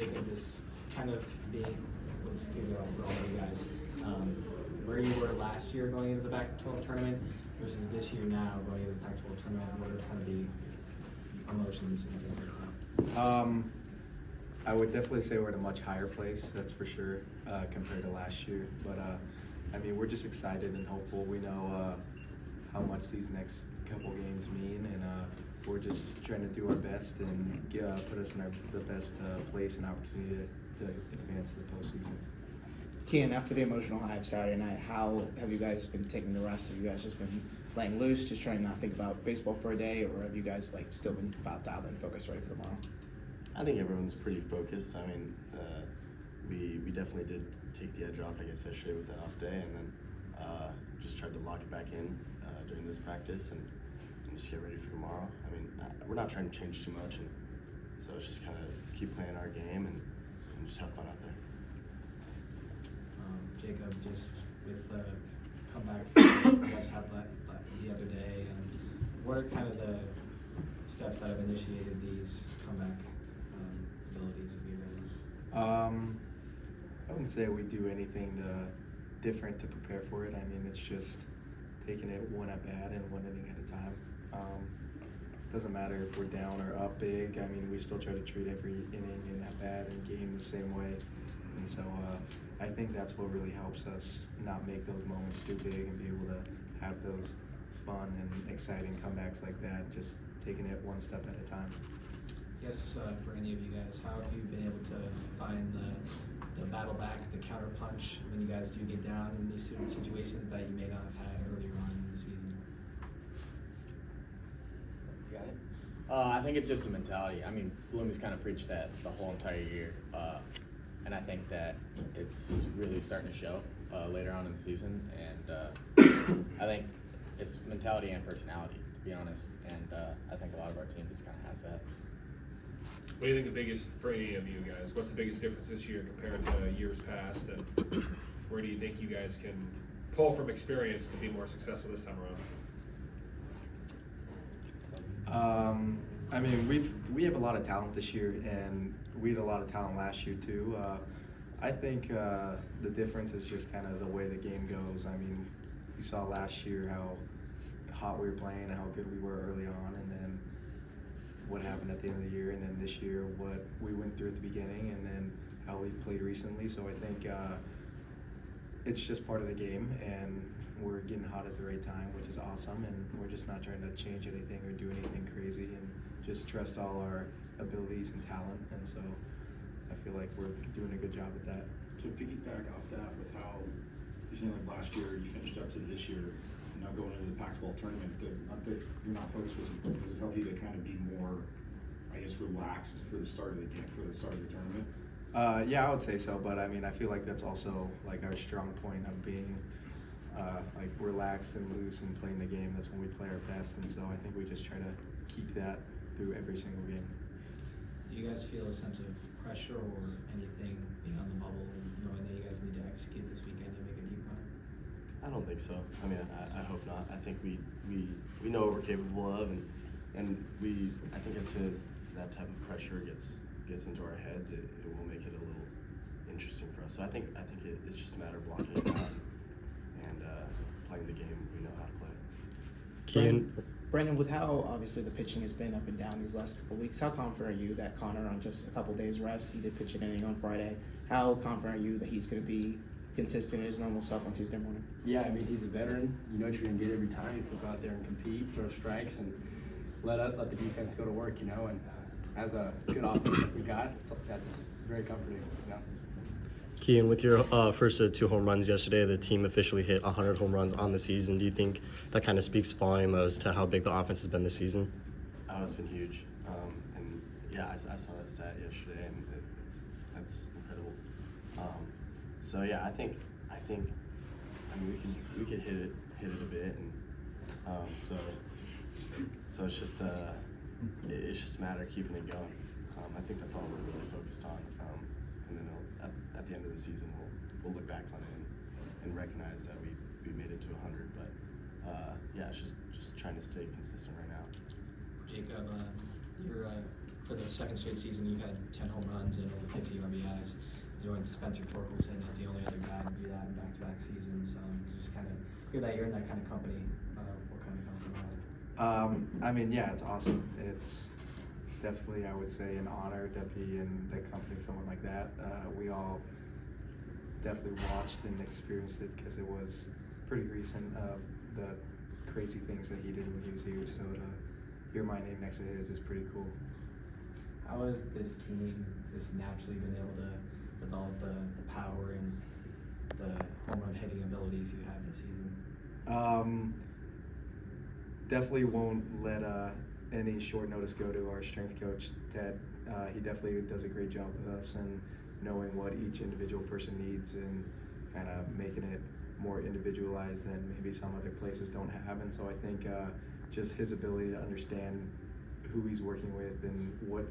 Jacob, just kind of being, let's give it all for all you guys. Where you were last year going into the Pac-12 tournament versus this year now going into the Pac-12 tournament, what are kind of the emotions and things like that? I would definitely say we're at a much higher place, that's for sure, compared to last year. But I mean, we're just excited and hopeful. We know how much these next couple games mean, and we're just trying to do our best and put us in the best place and opportunity to advance to the postseason. Kian, after the emotional high of Saturday night, how have you guys been taking the rest? Have you guys just been laying loose, just trying to not think about baseball for a day, or have you guys still been dialed in, focused, ready for tomorrow? I think everyone's pretty focused. I mean, we definitely did take the edge off, I guess, yesterday with that off day, and then just tried to lock it back in during this practice and just get ready for tomorrow. I mean, we're not trying to change too much, and so it's just kind of keep playing our game and just have fun out there. Jacob, just with the comeback you guys had the other day, and what are kind of the steps that have initiated these comeback abilities of you guys? I wouldn't say we do anything different to prepare for it. I mean, it's just taking it one at bat and one inning at a time. Doesn't matter if we're down or up big. I mean, we still try to treat every inning and at bat and game the same way. And so I think that's what really helps us not make those moments too big and be able to have those fun and exciting comebacks like that, just taking it one step at a time. Yes, for any of you guys, how have you been able to find the battle back, the counter punch when you guys do get down in these certain situations that you may not have had earlier on in the season? You got it? I think it's just a mentality. I mean, Bloom has kind of preached that the whole entire year, and I think that it's really starting to show later on in the season. And I think it's mentality and personality, to be honest. And I think a lot of our team just kind of has that. What do you think the biggest, for any of you guys, what's the biggest difference this year compared to years past? And where do you think you guys can pull from experience to be more successful this time around? I mean, we have a lot of talent this year, and we had a lot of talent last year too. I think the difference is just kind of the way the game goes. I mean, we saw last year how hot we were playing and how good we were early on, and then what happened at the end of the year, and then this year what we went through at the beginning, and then how we played recently. So I think it's just part of the game, and we're getting hot at the right time, which is awesome, and we're just not trying to change anything or do anything crazy, and just trust all our abilities and talent. And so I feel like we're doing a good job at that. To piggyback off that, with how you seem like last year you finished up to this year, now going into the Pac-12 tournament, not that you're not focused, does it help you to kind of be more, I guess, relaxed for the start of the game, for the start of the tournament? Yeah, I would say so, but I mean, I feel like that's also like our strong point of being like relaxed and loose and playing the game. That's when we play our best, and so I think we just try to keep that through every single game. Do you guys feel a sense of pressure or anything beyond the bubble, and knowing that you guys need to execute this weekend and make a deep run? I don't think so. I mean, I hope not. I think we know what we're capable of, and I think as soon as that type of pressure gets into our heads, it will make it a little interesting for us. So I think it's just a matter of blocking it out and playing the game we know how to play. Brandon, with how obviously the pitching has been up and down these last couple of weeks, how confident are you that Connor, on just a couple days rest, he did pitch an inning on Friday, how confident are you that he's going to be consistent in his normal self on Tuesday morning? Yeah, I mean, he's a veteran. You know what you're going to get every time. He's going to go out there and compete, throw strikes, and let the defense go to work, you know. And as a good offense that we got, that's very comforting, you know. Kian, with your first 2 home runs yesterday, the team officially hit 100 home runs on the season. Do you think that kind of speaks volume as to how big the offense has been this season? Oh, it's been huge. And yeah, I saw that stat yesterday, and that's incredible. So yeah, I think I mean we could hit it a bit, and so it's just a matter of keeping it going. I think that's all we're really focused on. And then at the end of the season, we'll look back on it and recognize that we made it to 100. But yeah, it's just trying to stay consistent right now. Jacob, your for the second straight season, you've had 10 home runs and over 50 RBIs. Joined Spencer Torkelson as the only other guy to do that in back-to-back seasons. Just kind of hear that you're in that kind of company. What kind of company? I mean, yeah, it's awesome. It's definitely, I would say, an honor to be in the company of someone like that. We all definitely watched and experienced it because it was pretty recent of the crazy things that he did when he was here. So to hear my name next to his is pretty cool. How has this team just naturally been able to develop the power and the home run hitting abilities you have this season? Definitely won't let any short notice go to our strength coach, Ted. He definitely does a great job with us and knowing what each individual person needs and kind of making it more individualized than maybe some other places don't have. And so I think just his ability to understand who he's working with and what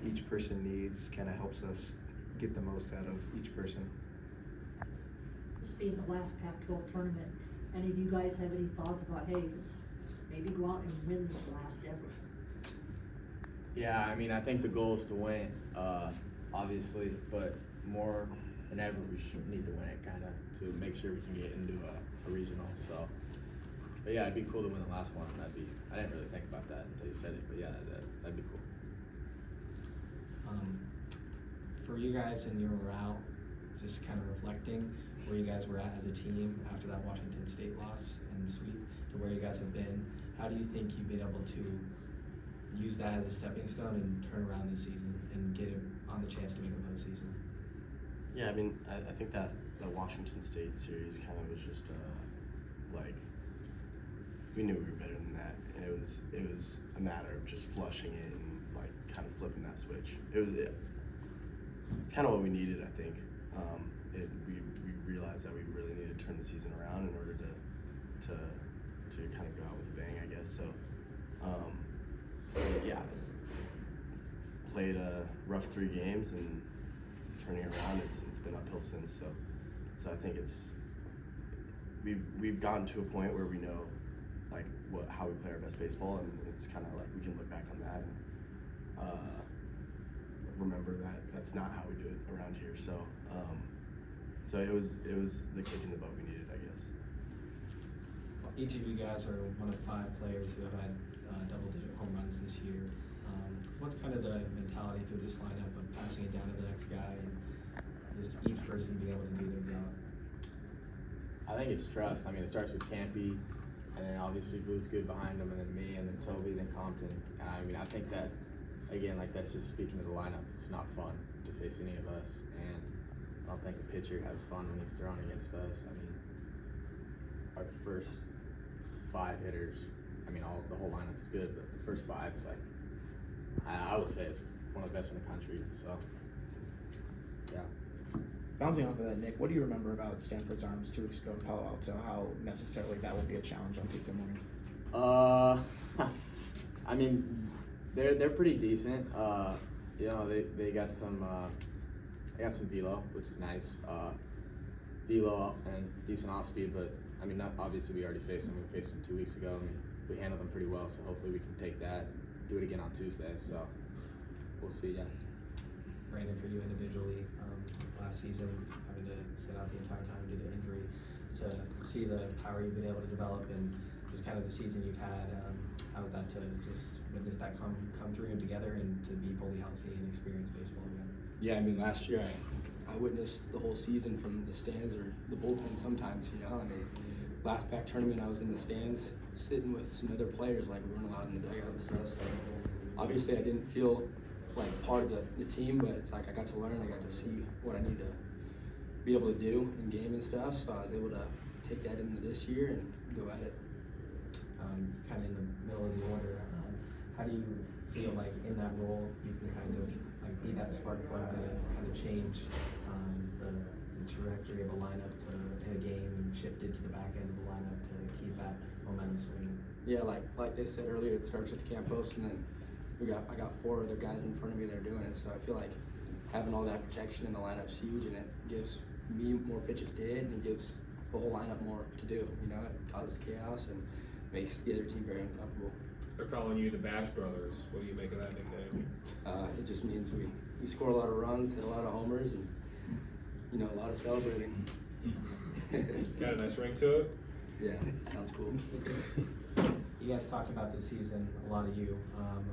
each person needs kind of helps us get the most out of each person. This being the last Pac-12 tournament, any of you guys have any thoughts about, hey, let's maybe go out and win this last ever? Yeah, I mean, I think the goal is to win it, obviously, but more than ever, we should need to win it, kind of, to make sure we can get into a regional. So, but yeah, it'd be cool to win the last one. I didn't really think about that until you said it, but yeah, that'd be cool. For you guys and your morale, just kind of reflecting where you guys were at as a team after that Washington State loss and sweep to where you guys have been, how do you think you've been able to use that as a stepping stone and turn around this season and get it on the chance to make a postseason? Yeah, I mean, I think that the Washington State series kind of was just like, we knew we were better than that, and it was a matter of just flushing it and like kind of flipping that switch. It's kind of what we needed, I think. We realized that we really needed to turn the season around in order to kind of go out with a bang, I guess. So, yeah, played a rough 3 games and turning around. It's been uphill since. So I think we've gotten to a point where we know like how we play our best baseball, and it's kind of like we can look back on that and remember that that's not how we do it around here. So it was the kick in the butt we needed, I guess. Each of you guys are one of 5 players who have had double-digit home runs this year. What's kind of the mentality through this lineup of passing it down to the next guy and just each person being able to do their job? I think it's trust. I mean, it starts with Campy, and then obviously Booth's good behind him, and then me, and then Toby, then Compton. And I mean, I think that, again, like that's just speaking to the lineup. It's not fun to face any of us, and I don't think a pitcher has fun when he's thrown against us. I mean, our first 5 hitters, I mean, the whole lineup is good, but the first 5 is like, I would say it's one of the best in the country. So, yeah. Bouncing off of that, Nick, what do you remember about Stanford's Arms 2 weeks ago in Palo Alto? How necessarily that will be a challenge on Tuesday morning? I mean, they're pretty decent. You know, they got some velo, which is nice. Velo and decent off speed, but I mean, obviously we already faced them. We faced them 2 weeks ago. I mean, we handled them pretty well, so hopefully we can take that, do it again on Tuesday. So we'll see. Yeah. Brandon, for you individually, last season having to sit out the entire time due to injury, to see the power you've been able to develop and just kind of the season you've had, how was that to just witness that come through together and to be fully healthy and experience baseball again? Yeah, I mean, last year I witnessed the whole season from the stands or the bullpen sometimes, you know. I mean, last Pac tournament I was in the stands sitting with some other players, like we weren't allowed in the dugout and stuff. So obviously I didn't feel like part of the team, but it's like I got to learn, I got to see what I need to be able to do in game and stuff. So I was able to take that into this year and go at it. Kind of in the middle of the order, how do you feel like in that role you can kind of like be that spark plug to kind of change the trajectory of a lineup to hit a game and shift it to the back end of the lineup to keep that momentum swinging? Yeah, like they said earlier, it starts with Campos, and then I got 4 other guys in front of me that are doing it. So I feel like having all that protection in the lineup's huge, and it gives me more pitches to hit, and it gives the whole lineup more to do. You know, it causes chaos and makes the other team very uncomfortable. They're calling you the Bash Brothers. What do you make of that nickname? It just means we score a lot of runs, hit a lot of homers, and a lot of celebrating. Got a nice ring to it. Yeah, sounds cool. You guys talked about this season, a lot of you,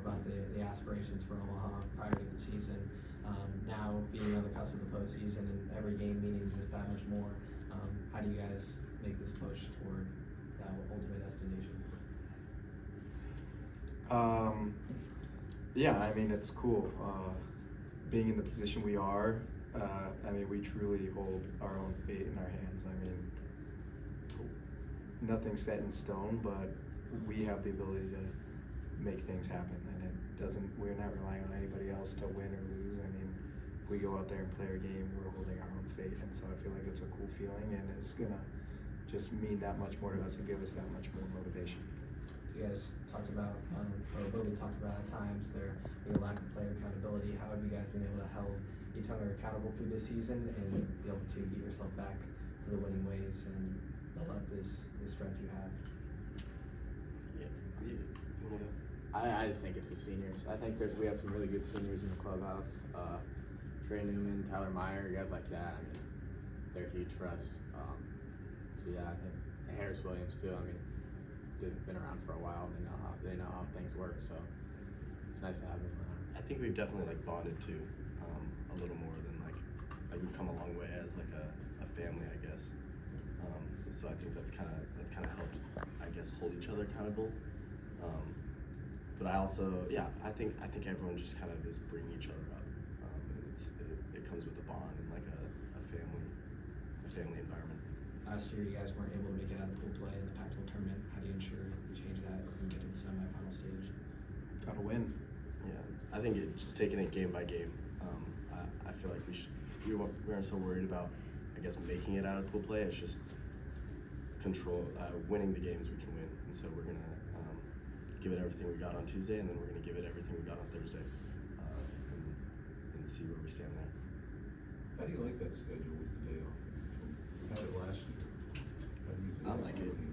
about the aspirations for Omaha prior to the season. Now being on the cusp of the postseason and every game meaning just that much more, how do you guys make this push toward that ultimate destination? Yeah, I mean, it's cool. Being in the position we are, I mean, we truly hold our own fate in our hands. I mean, nothing's set in stone, but we have the ability to make things happen, and we're not relying on anybody else to win or lose. I mean, if we go out there and play our game, we're holding our own fate, and so I feel like it's a cool feeling, and it's gonna just mean that much more to us and give us that much more motivation. You guys talked about, or Bobby talked about at times there being a lack of player accountability. How have you guys been able to hold each other accountable through this season and be able to get yourself back to the winning ways and build up this strength you have? I just think it's the seniors. I think we have some really good seniors in the clubhouse. Trey Newman, Tyler Meyer, guys like that. I mean, they're huge for us. So yeah, I think and Harris Williams too. I mean, they've been around for a while. They know how things work. So it's nice to have them around. I think we've definitely bonded too, a little more than like we've come a long way as like a family, I guess. So I think that's kind of helped, I guess, hold each other accountable. But I also, yeah, I think everyone just kind of is bringing each other up. And it comes with a bond and like a family environment. Last year, you guys weren't able to make it out of pool play in the Pac-12 tournament. How do you ensure you change that and get to the semifinal stage? Gotta win. Yeah, I think just taking it game by game. I feel like we aren't so worried about, I guess, making it out of pool play. It's just winning the games we can win, and so we're gonna give it everything we got on Tuesday, and then we're gonna give it everything we got on Thursday, and see where we stand there. How do you like that schedule with the day off? We had it last year. How do you feel I about like it. working?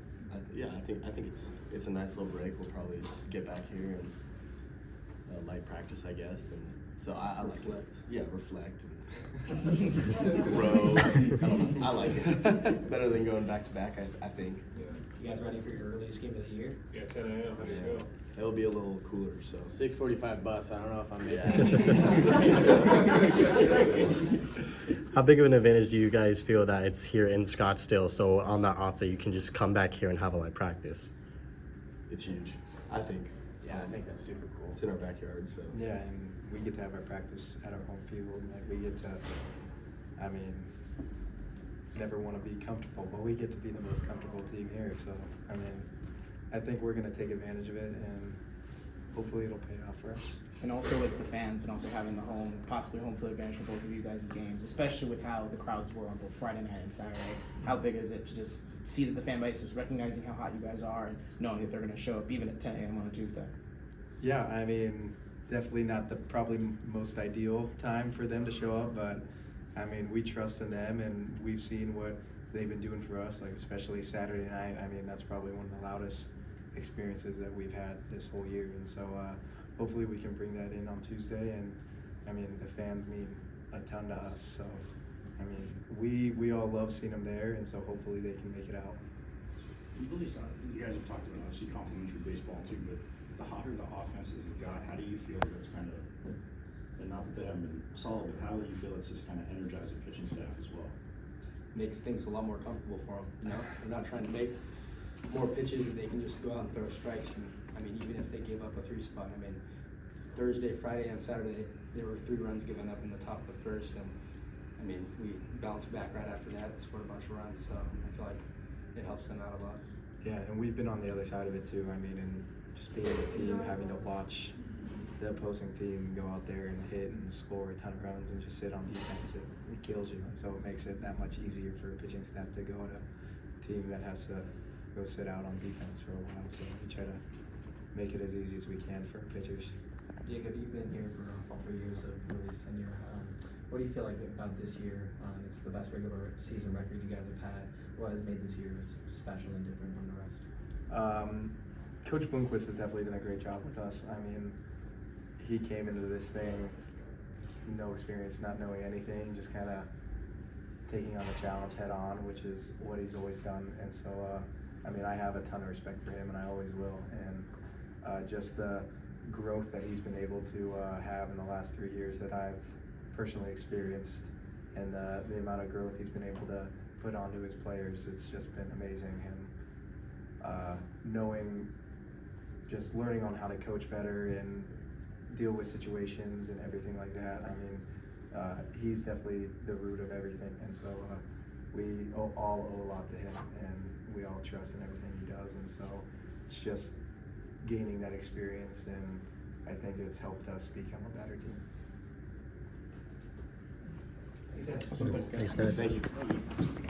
I think it's a nice little break. We'll probably get back here and light practice, I guess, and so I like it. Yeah, reflect and grow. I like it. Better than going back to back, I think. Yeah. You guys ready for your earliest game of the year? Yeah, 10 a.m. How do you Yeah. go? It'll be a little cooler, so. 6:45 bus. I don't know if I'm How big of an advantage do you guys feel that it's here in Scottsdale, so on that off day you can just come back here and have a light practice? It's huge, I think. Yeah, I think that's super cool. It's in our backyard, so. Yeah, and we get to have our practice at our home field, and like we get to, I mean, never want to be comfortable, but we get to be the most comfortable team here. So, I mean, I think we're going to take advantage of it, and hopefully it'll pay off for us. And also with the fans and also having the possibly home field advantage for both of you guys' games, especially with how the crowds were on both Friday night and Saturday. How big is it to just see that the fan base is recognizing how hot you guys are and knowing that they're going to show up even at 10 a.m. on a Tuesday? Yeah, I mean, definitely not the probably most ideal time for them to show up, but I mean, we trust in them, and we've seen what they've been doing for us, like especially Saturday night. I mean, that's probably one of the loudest experiences that we've had this whole year, and so hopefully we can bring that in on Tuesday. And I mean, the fans mean a ton to us, so I mean, we all love seeing them there, and so hopefully they can make it out. You guys have talked about obviously complimentary baseball too, but the hotter the offenses have got, how do you feel that's kind of, and not that they haven't been solid, but how do you feel it's just kind of energized the pitching staff as well? Makes things a lot more comfortable for them. They're not trying to make more pitches, and they can just go out and throw strikes. And I mean, even if they give up a 3 spot, I mean, Thursday, Friday, and Saturday there were 3 runs given up in the top of the first, and I mean, we bounced back right after that and scored a bunch of runs. So I feel like it helps them out a lot. Yeah, and we've been on the other side of it too. I mean, and just being a team, having to watch the opposing team go out there and hit and score a ton of runs and just sit on defense, it kills you. And so it makes it that much easier for a pitching staff to go at a team that has to go sit out on defense for a while. So we try to make it as easy as we can for our pitchers. Jacob, you've been here for all 4 years of Willie's tenure. What do you feel like about this year? It's the best regular season record you guys have had. What has made this year special and different from the rest? Coach Bloomquist has definitely done a great job with us. I mean, he came into this thing, no experience, not knowing anything, just kind of taking on the challenge head on, which is what he's always done. And so, I mean, I have a ton of respect for him, and I always will. And just the growth that he's been able to have in the last 3 years that I've personally experienced, and the amount of growth he's been able to put onto his players, it's just been amazing. And knowing, just learning on how to coach better and deal with situations and everything like that. I mean, he's definitely the root of everything, and so we all owe a lot to him, and we all trust in everything he does. And so it's just gaining that experience, and I think it's helped us become a better team. Awesome. Thanks, guys. Thanks, guys. Thank you.